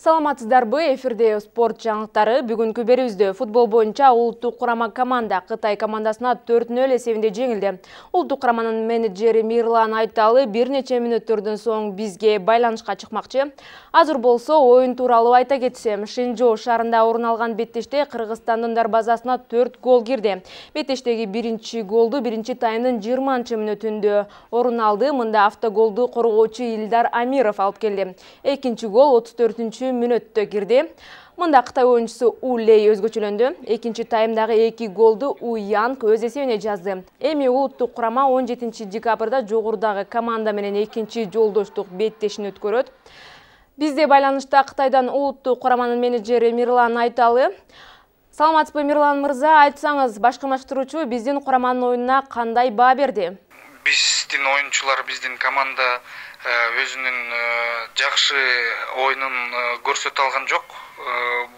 Саламатсыздарбы, эфирде спорт жаңылыктары. Бүгүнкү берүүбүздө футбол боюнча улуттук курама команда Кытай командасына 4-0 эсебинде жеңилди. Улуттук кураманын менеджери Мирлан Айталы бир нече мүнөттөрдөн соң бизге байланышка чыкмакчы. Азыр болсо оюн тууралуу айта кетсем, Шэньчжоу шаарында орун алган беттеште Кыргызстандын дарбазасына 4 гол кирди. Беттештеги биринчи голду биринчи таймдын 20-мүнөтүндө орун алды. Мында автоголду коргоочу Илдар Амиров алып келди. Экинчи гол 34-мүнөттө кирди. Мында Кытай оюнчусу У Лей өзгөчөлөндү. Экинчи таймдагы 2 голду У Янг өз эсебине жазды. Эми улуттук курама 17-декабрда жогорудагы команда менен экинчи жолдоштук беттешин өткөрөт. Бизде байланышта Кытайдан улуттук кураманын менеджери Мирлан Айталы. Саламатсызбы, Мирлан мырза, айтсаңыз, башкамаштыруучу биздин кураманын оюнуна кандай баа берди? Биздин оюнчулар, биздин команда өзүнүн жакшы оюнун көрсөтө алган жок.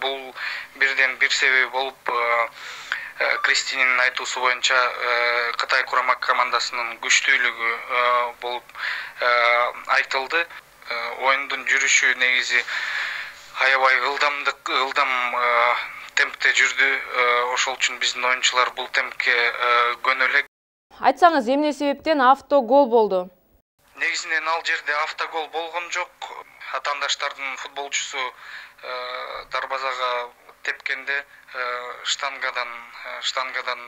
Бул бирден бир себеби болуп, Кристинин айтуусу боюнча Кытай курама командасынын күчтүүлүгү болуп айтылды. Оюндун жүрүшү негизи аябай ылдам темпте жүрдү. Ошол үчүн биздин оюнчулар бул темпке көнө элек. Айтсаңыз, эмне себептен автогол болду? Негизинен ал жерде автогол болгон жок. Атаандаштардын футболчусу дарбазага тепкенде штангадан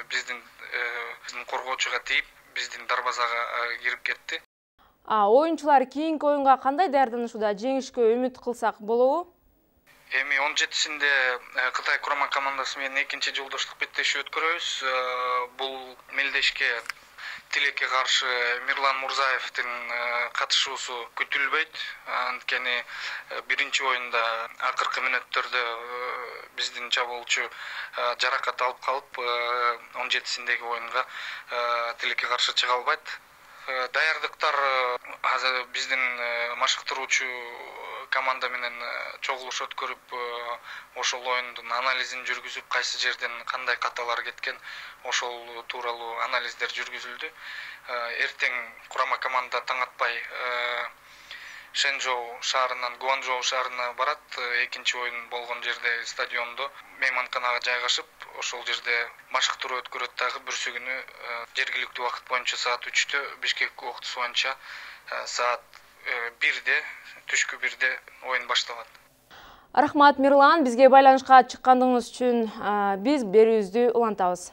биздин коргоочуга тийип, биздин дарбазага кирип кетти. Оюнчулар кийинки оюнга кандай даярданышууда, жеңишке үмүт кылсак болобу? Эми 17-синде Кытай курама командасы менен экинчи жолдоштук беттеши өткөрөбүз. Бул мелдешке тилекке каршы Мирлан Мурзаевдин катышуусу күтүлбөйт. Анткени биринчи оюнда акыркы мүнөттөрдө биздин чабуулчу жаракат алып калып, 17-синдеги оюнга тилекке каршы чыга албайт. Даярдыктар азыр биздин машыктыруучу команда менен чогулуш өткөрүп, ошол оюндун анализин жүргүзүп, кайсы жерден кандай каталар кеткен, ошол тууралуу анализдер жүргүзүлдү. Эртең курама команда таң атпай Шэньчжоу шаарынан Гуанчжоу шаарына барат. Экинчи оюн болгон жерде стадиондо мейманканага жайгашып, ошол жерде машыктыруу өткөрөт. Дагы бүрсү күнү жергиликтүү убакыт боюнча саат 3-тө, Бишкек убактысы боюнча саат 1-де, түшкү 1-де оюн башталат. Рахмат, Мирлан, бизге байланышка чыккандыгыңыз үчүн биз берүүбүздү улантабыз.